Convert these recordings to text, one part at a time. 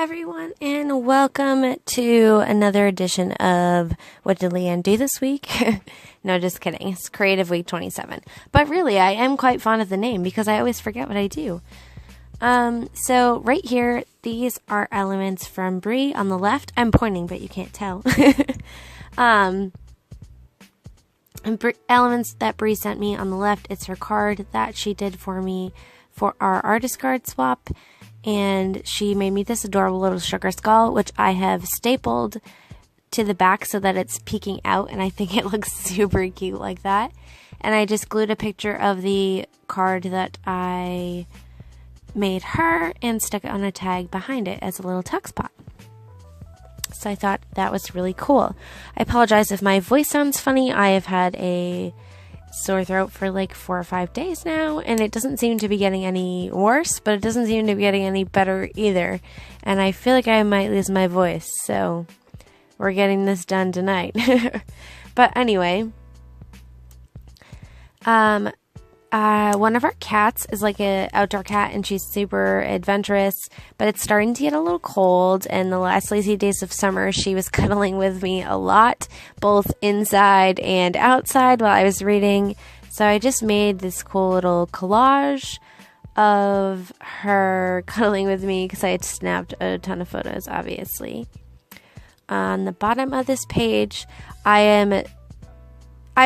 everyone, and welcome to another edition of What Did Leanne Do This Week? No, just kidding. It's Creative Week 27. But really, I am quite fond of the name because I always forget what I do. So right here, these are elements from Brie on the left. I'm pointing, but you can't tell. Elements that Brie sent me on the left. It's her card that she did for me for our artist card swap. And she made me this adorable little sugar skull, which I have stapled to the back so that it's peeking out, and I think it looks super cute like that. And I just glued a picture of the card that I made her and stuck it on a tag behind it as a little tuck spot. So I thought that was really cool. I apologize if my voice sounds funny. I have had a sore throat for like 4 or 5 days now, and it doesn't seem to be getting any worse, but it doesn't seem to be getting any better either, and I feel like I might lose my voice, so we're getting this done tonight. But anyway, one of our cats is like an outdoor cat, and she's super adventurous, but it's starting to get a little cold, and the last lazy days of summer, she was cuddling with me a lot, both inside and outside while I was reading. So I just made this cool little collage of her cuddling with me because I had snapped a ton of photos, obviously. On the bottom of this page, I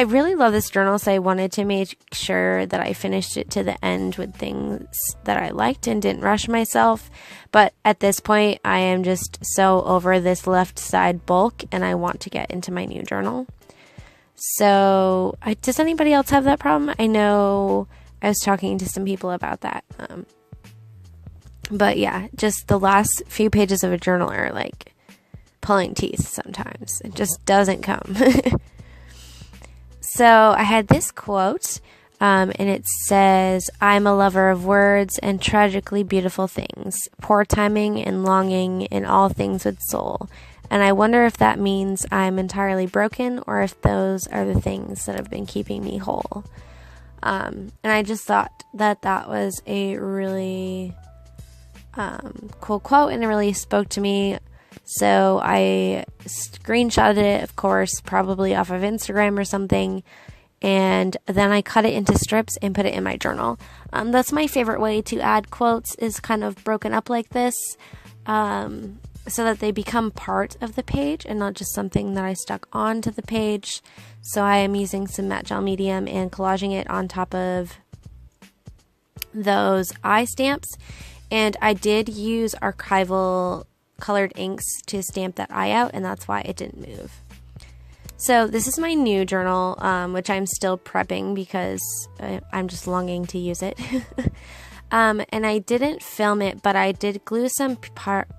really love this journal, so I wanted to make sure that I finished it to the end with things that I liked and didn't rush myself. But at this point, I am just so over this left side bulk, and I want to get into my new journal. So, does anybody else have that problem? I know I was talking to some people about that. But yeah, just the last few pages of a journal are like pulling teeth sometimes. It just doesn't come. So I had this quote, and it says, "I'm a lover of words and tragically beautiful things, poor timing and longing in all things with soul. And I wonder if that means I'm entirely broken or if those are the things that have been keeping me whole." And I just thought that that was a really cool quote, and it really spoke to me. So I screenshotted it, of course, probably off of Instagram or something, and then I cut it into strips and put it in my journal. That's my favorite way to add quotes, is kind of broken up like this, so that they become part of the page and not just something that I stuck onto the page. So I am using some matte gel medium and collaging it on top of those eye stamps, and I did use archival colored inks to stamp that eye out, and that's why it didn't move. So this is my new journal, which I'm still prepping because I'm just longing to use it. And I didn't film it, but I did glue some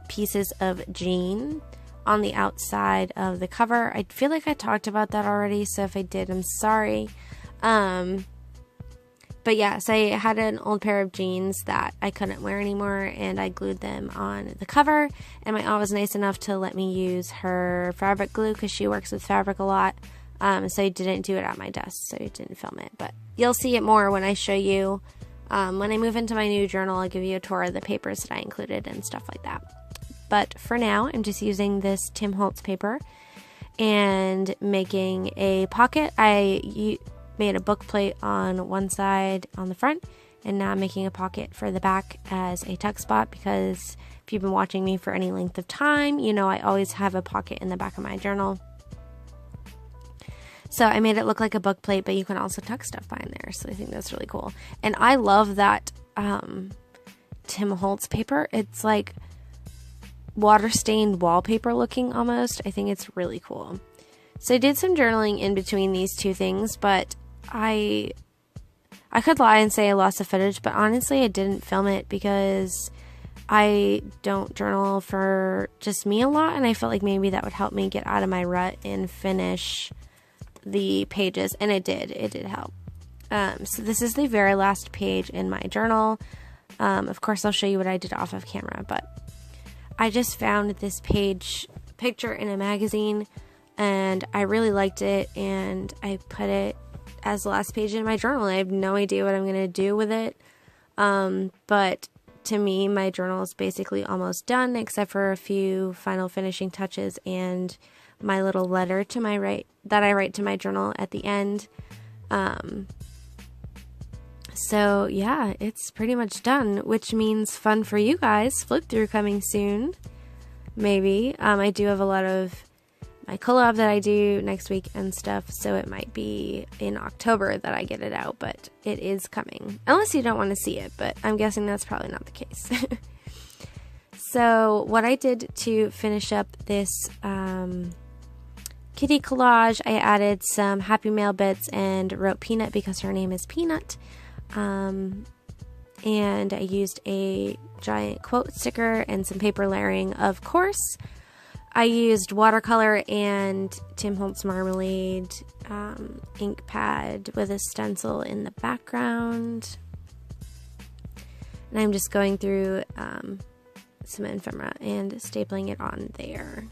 pieces of jean on the outside of the cover. I feel like I talked about that already, so if I did, I'm sorry. But yeah, so I had an old pair of jeans that I couldn't wear anymore, and I glued them on the cover, and my aunt was nice enough to let me use her fabric glue because she works with fabric a lot, so I didn't do it at my desk, so I didn't film it, but you'll see it more when I show you. When I move into my new journal, I'll give you a tour of the papers that I included and stuff like that. But for now, I'm just using this Tim Holtz paper and making a pocket. I made a book plate on one side on the front, and now I'm making a pocket for the back as a tuck spot, because if you've been watching me for any length of time, you know I always have a pocket in the back of my journal. So I made it look like a book plate, but you can also tuck stuff behind there, so I think that's really cool. And I love that Tim Holtz paper. It's like water-stained wallpaper looking almost. I think it's really cool. So I did some journaling in between these two things, but I could lie and say I lost the footage, but honestly I didn't film it because I don't journal for just me a lot, and I felt like maybe that would help me get out of my rut and finish the pages, and it did help. So this is the very last page in my journal. Of course I'll show you what I did off of camera, but I just found this picture in a magazine, and I really liked it, and I put it as the last page in my journal. I have no idea what I'm going to do with it, but to me, my journal is basically almost done, except for a few final finishing touches and my little letter to that I write to my journal at the end. So yeah, it's pretty much done, which means fun for you guys. Flip through coming soon, maybe. I do have a lot of my collab that I do next week and stuff, so it might be in October that I get it out, but it is coming. Unless you don't want to see it, but I'm guessing that's probably not the case. So what I did to finish up this kitty collage, I added some Happy Mail bits and wrote Peanut because her name is Peanut. And I used a giant quote sticker and some paper layering, of course. I used watercolor and Tim Holtz Marmalade ink pad with a stencil in the background. And I'm just going through some ephemera and stapling it on there.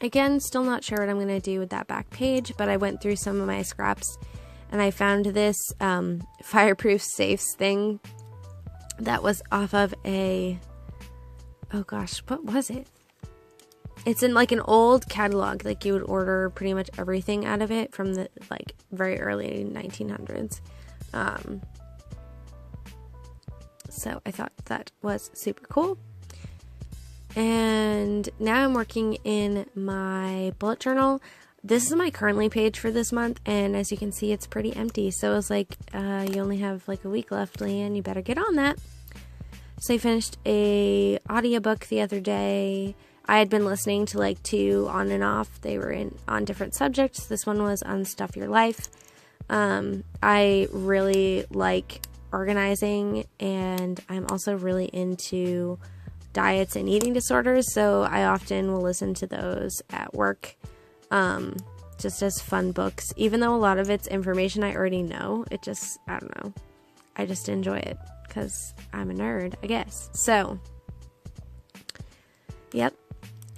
Again, still not sure what I'm going to do with that back page, but I went through some of my scraps and I found this fireproof safes thing that was off of a, oh gosh, what was it? It's in like an old catalog, like you would order pretty much everything out of it from the like very early 1900s. So I thought that was super cool. And now I'm working in my bullet journal. This is my currently page for this month, and as you can see, it's pretty empty. So I was like, you only have like a week left, Leanne, you better get on that. So I finished a audiobook the other day. I had been listening to like 2 on and off. They were on different subjects. This one was Unstuff Your Life. I really like organizing, and I'm also really into diets and eating disorders, so I often will listen to those at work, just as fun books, even though a lot of it's information I already know. It just, I don't know, I just enjoy it because I'm a nerd, I guess. So yep.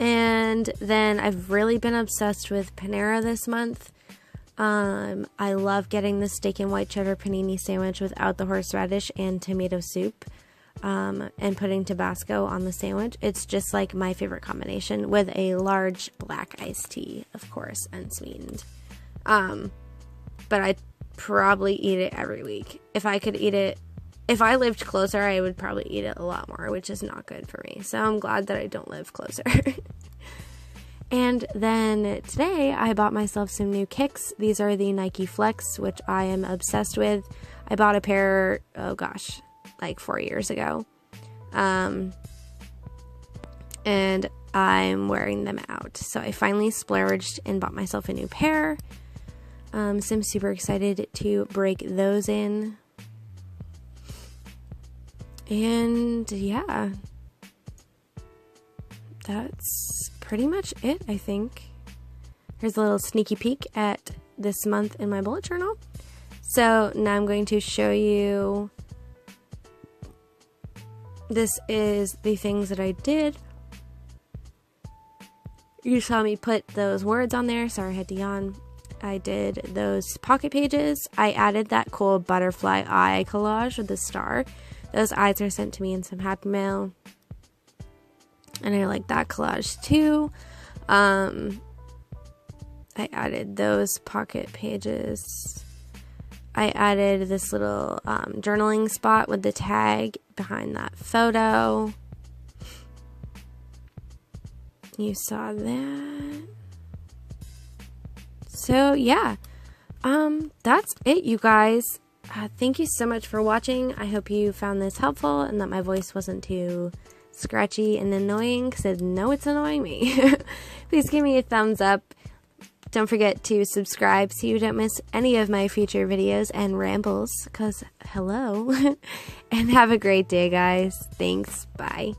And then I've really been obsessed with Panera this month. I love getting the steak and white cheddar panini sandwich without the horseradish and tomato soup. And putting Tabasco on the sandwich. It's just like my favorite combination, with a large black iced tea, of course, unsweetened. But I'd probably eat it every week. If I could eat it, if I lived closer, I would probably eat it a lot more, which is not good for me. So I'm glad that I don't live closer. And then today I bought myself some new kicks. These are the Nike Flex, which I am obsessed with. I bought a pair, oh gosh, like 4 years ago. And I'm wearing them out. So I finally splurged and bought myself a new pair. So I'm super excited to break those in. And yeah, that's pretty much it, I think. Here's a little sneaky peek at this month in my bullet journal. So now I'm going to show you. This is the things that I did. You saw me put those words on there. Sorry, I had to yawn. I did those pocket pages. I added that cool butterfly eye collage with the star. Those eyes are sent to me in some Happy Mail. And I like that collage too. I added those pocket pages. I added this little journaling spot with the tag behind that photo. You saw that. So yeah, that's it, you guys. Thank you so much for watching. I hope you found this helpful and that my voice wasn't too scratchy and annoying, because I know it's annoying me. Please give me a thumbs up. Don't forget to subscribe so you don't miss any of my future videos and rambles, because hello. And have a great day, guys. Thanks. Bye.